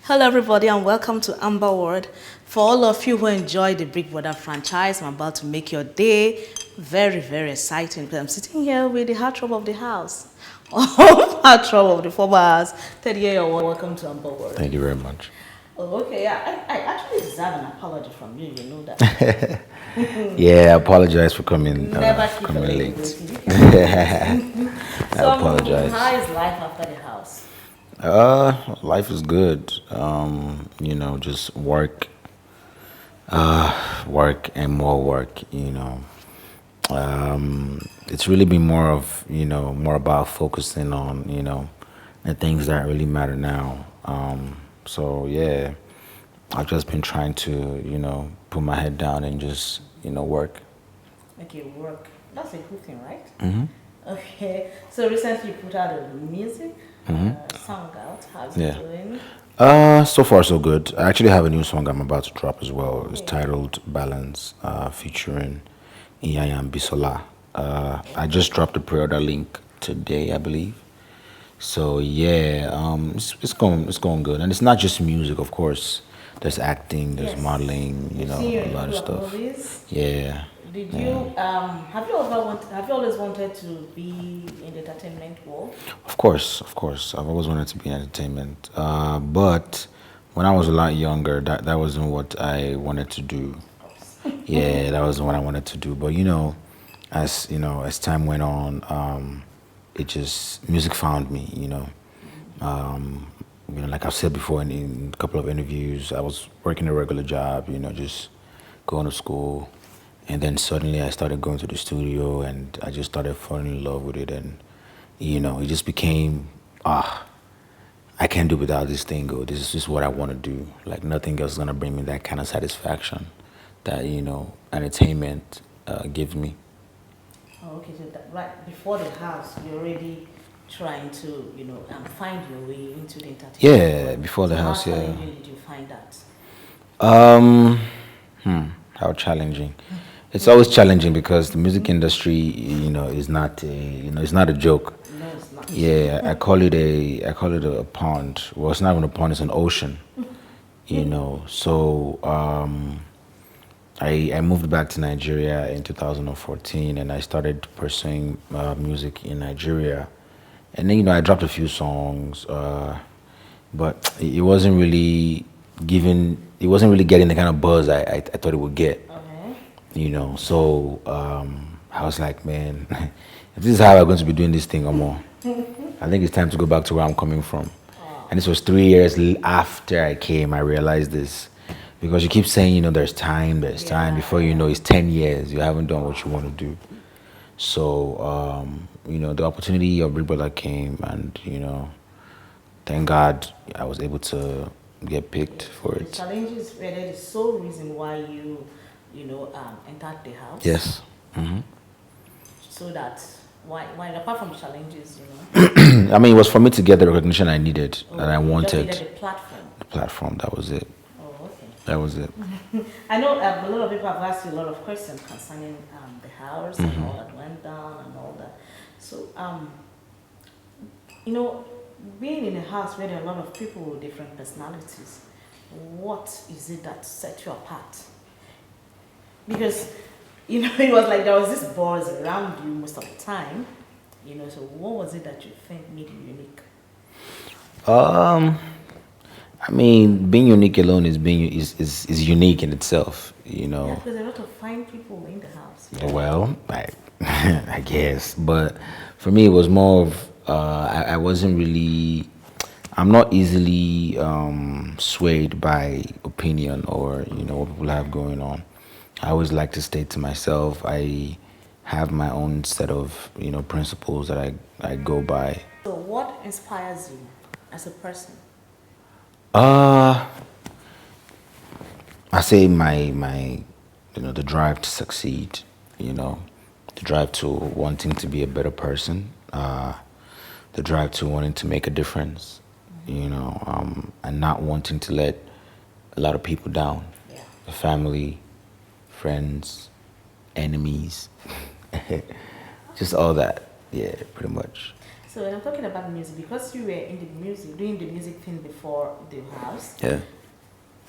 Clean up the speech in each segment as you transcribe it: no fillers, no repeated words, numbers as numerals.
Hello, everybody, and welcome to Amberworld. For all of you who enjoy the Big Brother franchise, I'm about to make your day very, very exciting because I'm sitting here with the heartthrob of the house, heartthrob of the former house. Teddy, you're welcome to Amberworld. Thank you very much. Oh, okay, yeah, I actually deserve an apology from you. You know that. Yeah, I apologize for coming Never keep a coming lady late. waiting. You can I So, apologize. how is life after the house? Life is good. Just work and more work. It's really been more about focusing on the things that really matter now. So yeah, I've just been trying to put my head down and just work. Okay, work. That's a good thing, right? Okay. So recently you put out a music song out. How's it Yeah. doing? So far so good. I actually have a new song I'm about to drop as well. It's Okay. titled Balance, featuring Iyayam Bisola. I just dropped the pre-order link today, I believe. So yeah, it's going good, and it's not just music, of course. There's acting, there's Yes. modeling, We've seen you a in a lot of couple of stuff. movies. Yeah, Did yeah. you have you always wanted to be in the entertainment world? Of course. I've always wanted to be in entertainment. But when I was a lot younger, that wasn't what I wanted to do. Of course. Yeah, that was what I wanted to do. But as time went on, it just music found me. Like I've said before in a couple of interviews, I was working a regular job. Just going to school, and then suddenly I started going to the studio, and I just started falling in love with it, and it just became I can't do without this thing. Go, this is just what I want to do. Like nothing else is gonna bring me that kind of satisfaction that entertainment gives me. Oh, okay. So that, right before the house, you're already trying to, find your way into the entertainment Yeah, world. before the So how house. Yeah. challenging did you find that? Um, how challenging. It's always challenging because the music industry, is not it's not a joke. No, it's not. Yeah, I call it a pond. Well, it's not even a pond; it's an ocean. So I moved back to Nigeria in 2014, and I started pursuing music in Nigeria. And then I dropped a few songs, but it wasn't really it wasn't really getting the kind of buzz I thought it would get. Okay. So I was like, man, if this is how I'm going to be doing this thing or more, I think it's time to go back to where I'm coming from. And this was 3 years after I came. I realized this because you keep saying, there's time. Before you know, it's 10 years. You haven't done what you want to do. So, the opportunity of Big Brother came, and thank God I was able to get picked for The it. challenges were the sole reason why entered the house. Yes. So that why apart from challenges, I mean, it was for me to get the recognition I needed and I you just wanted. needed a platform. The platform. That was it. Oh, okay. That was it. I know a lot of people have asked you a lot of questions concerning the house and all that went down and all that. So, being in a house where there are a lot of people with different personalities, what is it that set you apart? Because, it was like there was this buzz around you most of the time. So what was it that you think made you unique? Um, I mean, being unique alone is unique in itself. Yeah, because there are a lot of fine people in the house. Well, I guess, but for me, it was more of I wasn't really. I'm not easily swayed by opinion or what people have going on. I always like to stay to myself. I have my own set of principles that I go by. So what inspires you as a person? Uh, I say my the drive to succeed. The drive to wanting to be a better person. The drive to wanting to make a difference. And not wanting to let a lot of people down. Yeah. The family, friends, enemies, just all that. Yeah, pretty much. So when I'm talking about music, because you were in the music, doing the music thing before the house, Yeah.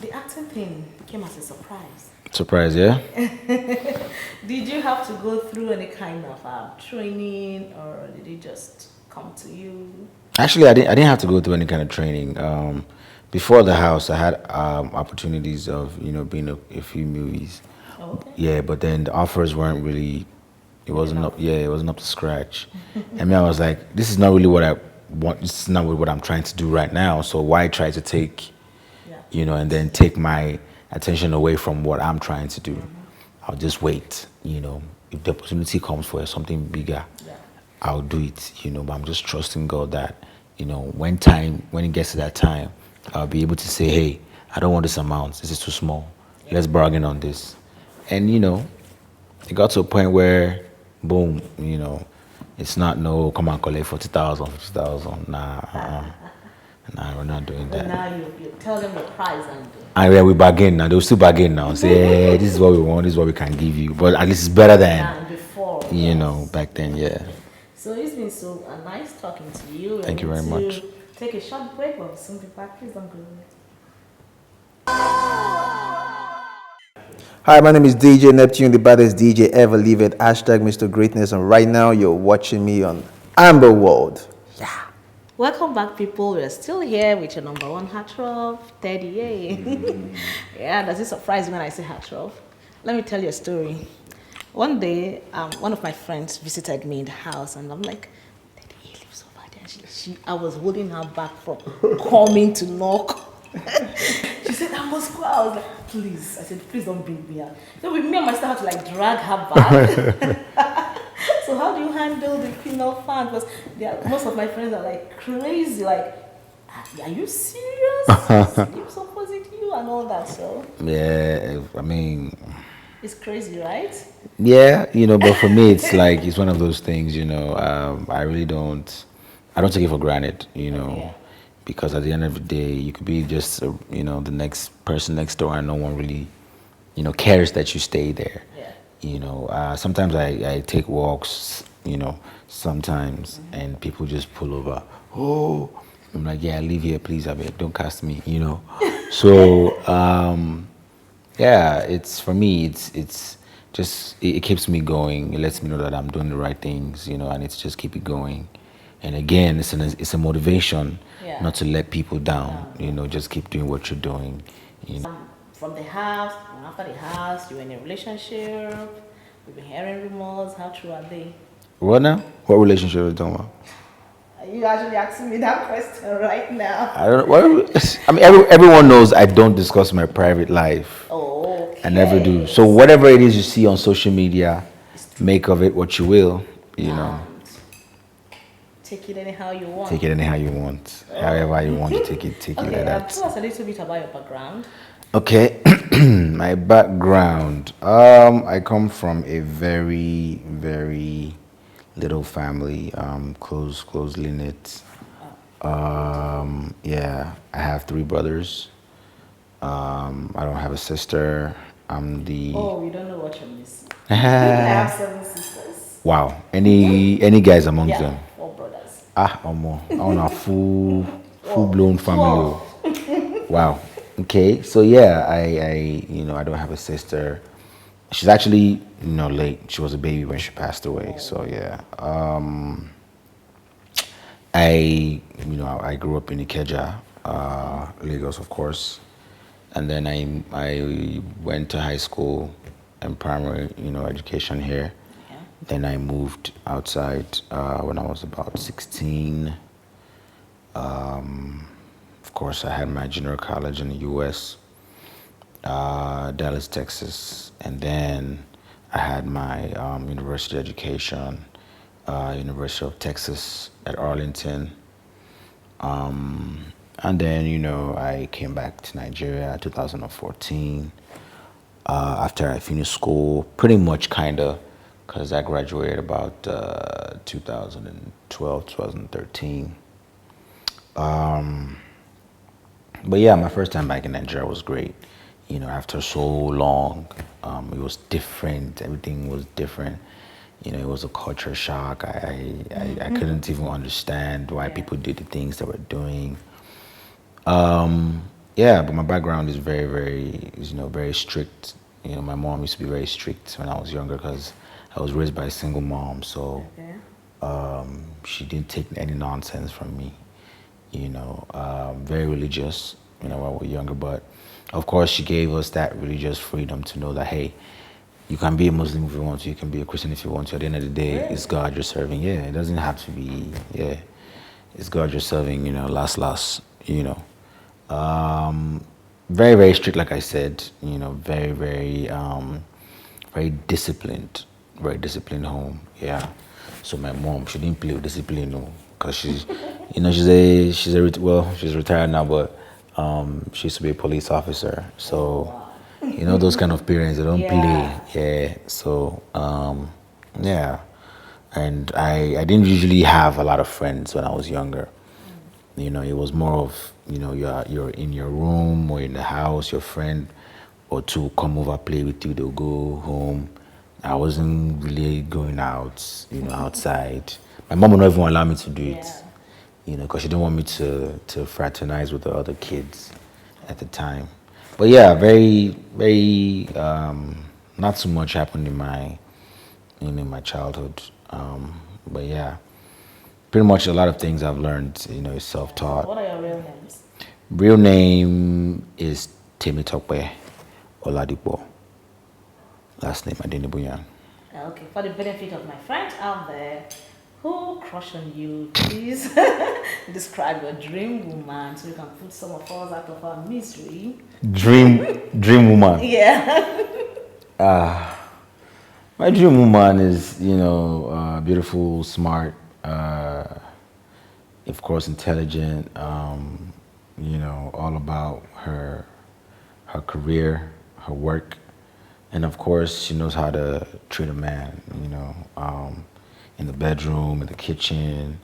the acting thing came as a surprise. Surprise, yeah? Did you have to go through any kind of training, or did it just come to you? Actually, I didn't have to go through any kind of training. Before the house, I had opportunities of, being a few movies. Oh, okay. Yeah, but then the offers weren't really, it wasn't up, yeah, it wasn't up to scratch. I mean, I was like, this is not really what I want, this is not what I'm trying to do right now, so why try to take, Yeah. and then take my attention away from what I'm trying to do. I'll just wait, if the opportunity comes for something bigger, Yeah. I'll do it, but I'm just trusting God that, when it gets to that time, I'll be able to say, hey, I don't want this amount, this is too small, let's bargain on this. And, it got to a point where, boom, it's not no, come on, collect 40,000, 50,000. Nah, nah, we're not doing But that. now you tell them the price and And yeah, we bargain now. They'll still bargain now. Say, hey, this is what we want. This is what we can give you. But at least it's better than, before. back then. Yeah. So it's been so nice talking to you. Thank you very much. Take a short break, but we'll soon be back. Please don't go away. Hi, my name is DJ Neptune, the baddest DJ ever. Leave it. Hashtag Mr. Greatness. And right now, you're watching me on Amberworld. Welcome back, people. We're still here with your number one heartthrob, Teddy. Yeah, does it surprise you when I say heartthrob? Let me tell you a story. One day, one of my friends visited me in the house, and I'm like, Teddy, he lives over there. I was holding her back from coming to knock. She said, I must go. I was like, please. I said, please don't bring me out. So with me and my sister had to like drag her back. So how do you handle the female fan? Because most of my friends are like crazy, like, are you serious? Sleeps opposite you and all that. So Yeah, I mean, it's crazy, right? yeah, but for me, it's like, it's one of those things, I really I don't take it for granted, Yeah. because at the end of the day, you could be just, the next person next door and no one really, cares that you stay there. Yeah. Sometimes I take walks, sometimes, and people just pull over. Oh, I'm like, yeah, I live here, please, I beg, don't cast me, So, yeah, it's for me, it's just, it keeps me going. It lets me know that I'm doing the right things, I need to just keep it going. And again, it's a motivation Yeah. not to let people down, just keep doing what you're doing. From the house, and after the house, you were in a relationship. We've been hearing rumors. How true are they? What now? What relationship are you talking about? Are you actually asking me that question right now? I don't know. I mean, everyone knows I don't discuss my private life. Oh, okay. I never do. So whatever it is you see on social media, make of it what you will. Take it anyhow you want. Take it anyhow you want. However you want to take it Okay, like that. tell us a little bit about your background. Okay, my background. I come from a very, very little family. Closely knit. Yeah, I have 3 brothers. I don't have a sister. I'm the. Oh, you don't know what you're missing. I have 7 sisters. Wow. Any guys among Yeah, them? 4 brothers. Omo. I want a full blown family. Wow. Okay. So yeah, I don't have a sister. She's actually late. She was a baby when she passed away. So yeah. I grew up in Ikeja, Lagos, of course, and then I went to high school and primary education here. Yeah. Then I moved outside when I was about 16. Of course, I had my junior college in the U.S., Dallas, Texas, and then I had my university education, University of Texas at Arlington. And then, I came back to Nigeria 2014 after I finished school, pretty much kind of, because I graduated about 2012, 2013. But yeah, my first time back in Nigeria was great. After so long, it was different. Everything was different. It was a culture shock. I couldn't even understand why Yeah. people did the things they were doing. Yeah, but my background is very strict. My mom used to be very strict when I was younger because I was raised by a single mom. So Okay. she didn't take any nonsense from me. Very religious. When we were younger, but of course she gave us that religious freedom to know that hey, you can be a Muslim if you want to, you can be a Christian if you want to. At the end of the day, it's Really? God you're serving. Yeah, it doesn't have to be. Yeah, it's God you're serving. Last. Very very strict, like I said. Very very disciplined, very disciplined home. Yeah. So my mom, she didn't play with discipline, no, because she's retired now, but she used to be a police officer. So Wow. those kind of parents, they don't play. Yeah. Yeah. So yeah, and I didn't usually have a lot of friends when I was younger. It was more of you're in your room or in the house, your friend or two come over, play with you, they'll go home. I wasn't really going out, outside. My mom would not even allow me to do it, Yeah. because she didn't want me to fraternize with the other kids at the time. But yeah, very, very, not too much happened in my childhood. But yeah, pretty much a lot of things I've learned, is self-taught. What are your real names? Real name is Temitope Oladipo. Last name Adenibuyan. Okay, for the benefit of my friends out there who crush on you, please describe your dream woman so we can put some of us out of our misery. Dream woman. Yeah. My dream woman is, beautiful, smart, of course, intelligent. All about her career, her work, and of course, she knows how to treat a man. In the bedroom, in the kitchen.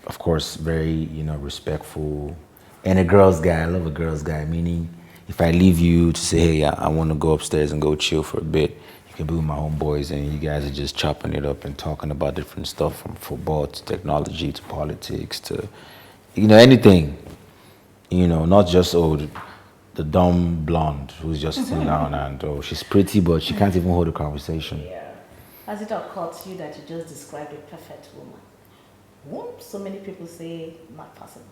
Of course, very respectful, and a girl's guy. I love a girl's guy. Meaning, if I leave you to say, hey, I want to go upstairs and go chill for a bit, you can be with my homeboys, and you guys are just chopping it up and talking about different stuff from football to technology to politics to anything. Not just the dumb blonde who's just sitting down and she's pretty but she can't even hold a conversation. Yeah. Has it occurred to you that you just described a perfect woman? Whom so many people say not possible.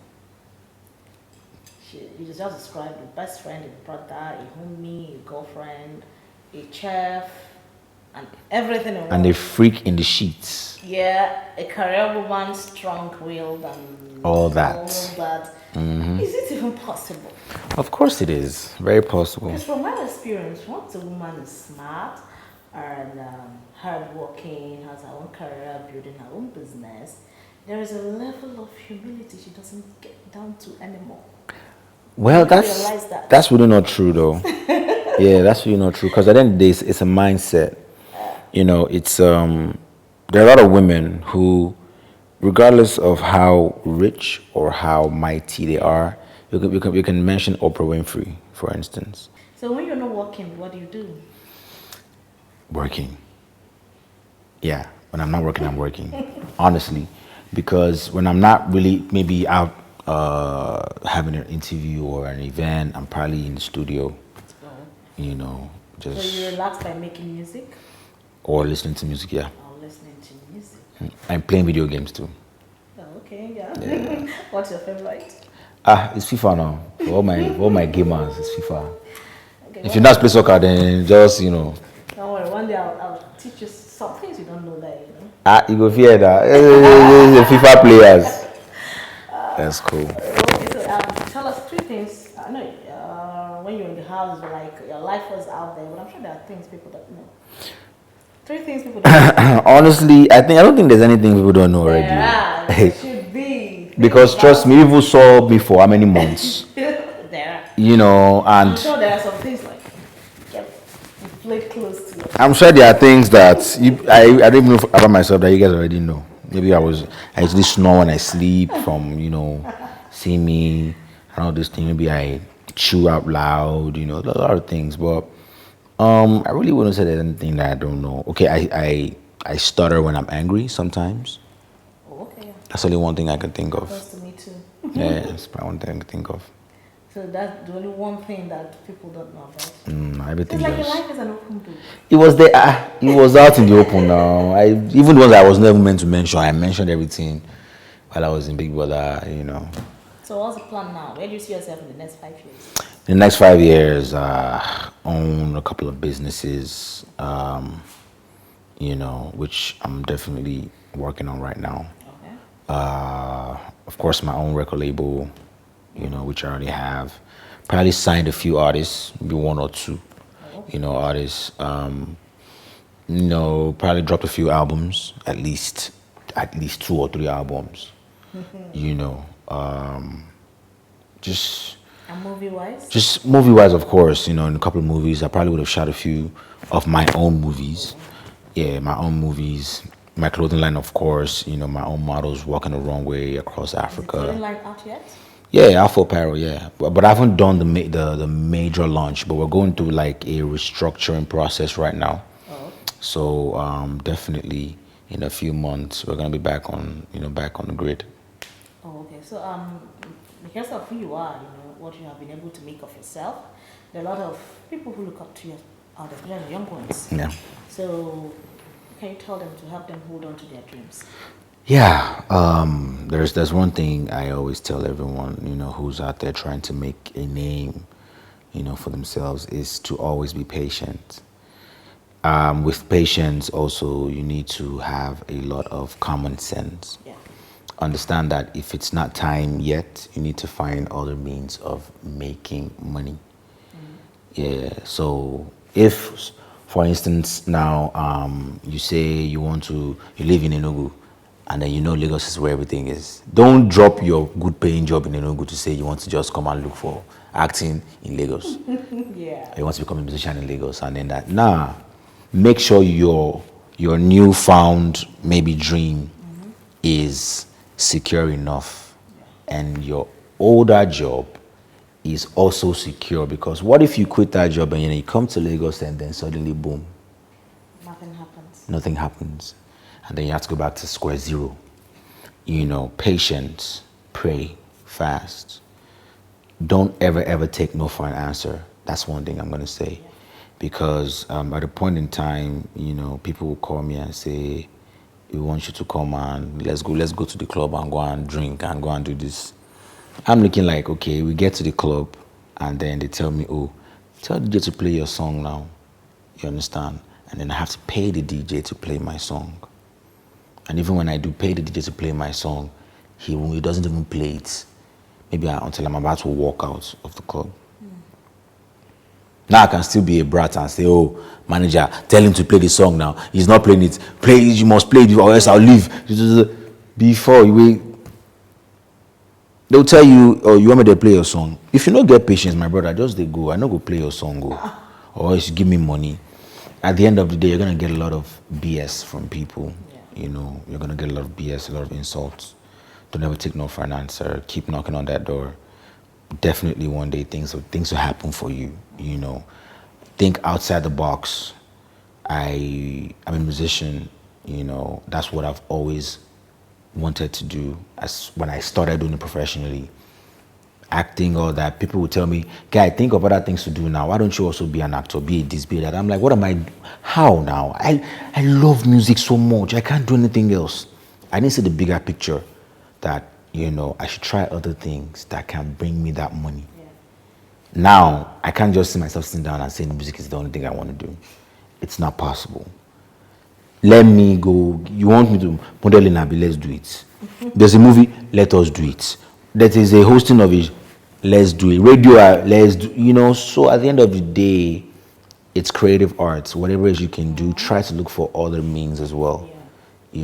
You just described a best friend, a brother, a homie, a girlfriend, a chef, and everything in And one. a freak in the sheets. Yeah, a career woman, strong-willed, and All that. all that. Is it even possible? Of course it is. Very possible. Because from my experience, once a woman is smart and hardworking, has her own career, building her own business, there is a level of humility she doesn't get down to anymore. Well, You realize that? that's really not true though. Yeah, that's really not true because at the end of the day, it's a mindset. It's there are a lot of women who, regardless of how rich or how mighty they are, you can mention Oprah Winfrey, for instance. So when you're not working, what do you do? Working. Yeah, when I'm not working, I'm working. Honestly, because when I'm not really maybe out having an interview or an event, I'm probably in the studio. Oh. So So you just relax by making music or listening to music. Yeah, or listening to music? I'm playing video games too. Oh, okay, yeah. What's your favorite? It's FIFA now. For all my gamers, it's FIFA. Okay, If you not play soccer, then just don't worry, one day I'll teach you some things you don't know that, you go fear that. The FIFA players. That's cool. Okay, so tell us three things. I know when you're in the house, like your life was out there, but I'm sure there are things people don't know. Three things people don't know. Honestly, I don't think there's anything people don't know already. There should be. Because trust me, people saw me for how many months? There. And I'm sure there are some things like you played close to it. I'm sure there are things that I don't even know about myself that you guys already know. Maybe I usually snore when I sleep from seeing me and all this thing. Maybe I chew out loud, a lot of things. But I really wouldn't say there's anything that I don't know. Okay, I I stutter when I'm angry sometimes. Oh, okay. That's only one thing I can think of. Happens to me too. Yeah, that's probably one thing I can think of. So that's the only one thing that people don't know about. Everything It's like your just. life is an open book. It was there. It was out in the open now. Even the ones I was never meant to mention, I mentioned everything while I was in Big Brother. So what's the plan now? Where do you see yourself in the next 5 years? In the next 5 years, own a couple of businesses. Which I'm definitely working on right now. Okay. Of course, my own record label, which I already have. Probably signed a few artists, maybe one or two, Oh. artists. Probably dropped a few albums, at least 2 or 3 albums. You know, just And movie wise? just movie wise, of course. In a couple of movies, I probably would have shot a few of my own movies. Yeah, my own movies. My clothing line, of course. My own models walking the wrong way across Is the Africa. clothing line out yet? Yeah, Alpha Apparel, yeah. But I haven't done the major launch, but we're going through like a restructuring process right now. Oh. So definitely in a few months we're gonna be back on the grid. Oh, okay. So because of who you are, what you have been able to make of yourself, there are a lot of people who look up to you, especially the young ones. Yeah. So can you tell them to help them hold on to their dreams? Yeah. There's one thing I always tell everyone, who's out there trying to make a name, for themselves, is to always be patient. With patience, also, you need to have a lot of common sense. Yeah. Understand that if it's not time yet, you need to find other means of making money. Yeah. So if, for instance, now you say you live in Enugu, and then Lagos is where everything is. Don't drop your good paying job in Enugu to say you want to just come and look for acting in Lagos. Yeah. You want to become a musician in Lagos, and then that. Nah, make sure your newfound maybe dream is secure enough, and your older job is also secure. Because what if you quit that job and you come to Lagos and then suddenly boom, Nothing happens. nothing happens, and then you have to go back to square zero. Patience, pray, fast. Don't ever take no for an answer. That's one thing I'm gonna say, because at a point in time, people will call me and say, "We want you to come and let's go to the club and go and drink and go and do this." I'm looking like, okay, we get to the club, and then they tell me, "Oh, tell the DJ to play your song now." You understand? And then I have to pay the DJ to play my song. And even when I do pay the DJ to play my song, he doesn't even play it. Maybe until I'm about to walk out of the club. Now I can still be a brat and say, "Oh, manager, tell him to play the song now. He's not playing it. Play it, you must play it or else I'll leave." Before you wait, they'll tell you, "Oh, you want me to play your song?" If you don't get patience, my brother, just they go. I not go play your song, go. Or else you give me money. At the end of the day, you're gonna get a lot of BS from people. You're gonna get a lot of BS, a lot of insults. Don't ever take no for an answer. Keep knocking on that door. Definitely one day things will happen for you. Think outside the box. I'm a musician. That's what I've always wanted to do. As when I started doing it professionally, acting, all that, people would tell me, "Guy, think of other things to do now. Why don't you also be an actor? Be this, be that." I'm like, what am I? How now? I love music so much. I can't do anything else. I didn't see the bigger picture that I should try other things that can bring me that money. Yeah. Now I can't just see myself sitting down and saying music is the only thing I want to do. It's not possible. Let me go. You want me to model in Abi? Let's do it. There's a movie. Let us do it. That is a hosting of it. Let's do it. Radio. Let's do. So at the end of the day, it's creative arts. Whatever it is you can do, try to look for other means as well.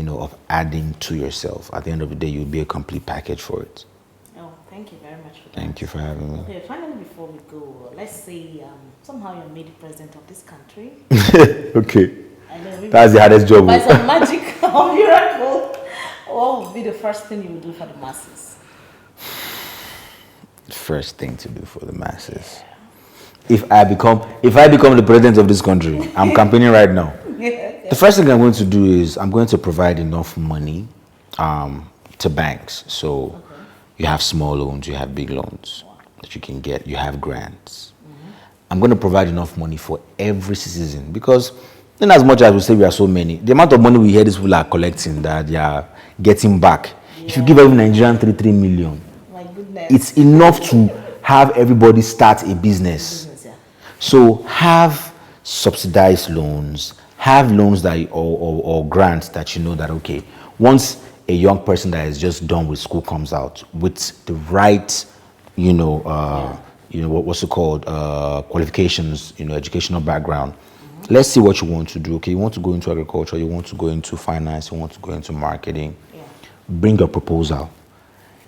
Of adding to yourself. At the end of the day, you'll be a complete package for it. Oh, thank you very much for that. Thank you for having me. Okay, finally, before we go, let's say somehow you're made president of this country. Okay. I know, maybe That's the hardest job. by some magic or miracle, what would be the first thing you would do for the masses? First thing to do for the masses. If I become the president of this country, I'm campaigning right now. Yeah. The first thing I'm going to do is I'm going to provide enough money to banks. So you have small loans, you have big loans that you can get, you have grants. I'm going to provide enough money for every citizen because, in as much as we say we are so many, the amount of money we hear these people are collecting that they are getting back. If you give every Nigerian 3 million, My goodness. it's enough to have everybody start a business. So have subsidized loans, have loans that or grants that you know that okay, once a young person that is just done with school comes out with the right, what's it called, qualifications, educational background. Let's see what you want to do. Okay, you want to go into agriculture, you want to go into finance, you want to go into marketing. Bring your proposal.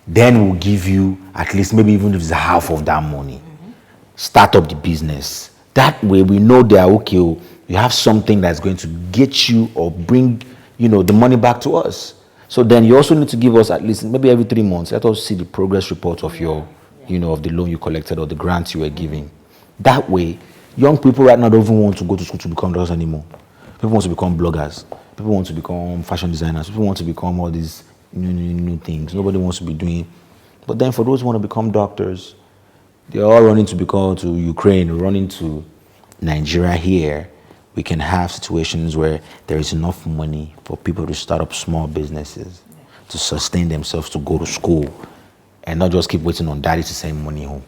Then we'll give you at least maybe even if it's half of that money. Start up the business. That way we know that okay, you have something that's going to get you or bring the money back to us. So then you also need to give us at least maybe every 3 months. Let us see the progress report of your of the loan you collected or the grants you were giving. That way, young people right now don't even want to go to school to become doctors anymore. People want to become bloggers. People want to become fashion designers. People want to become all these new things. Nobody wants to be doing. But then for those who want to become doctors, they're all running to Ukraine, running to Nigeria here. We can have situations where there is enough money for people to start up small businesses, to sustain themselves, to go to school, and not just keep waiting on daddy to send money home.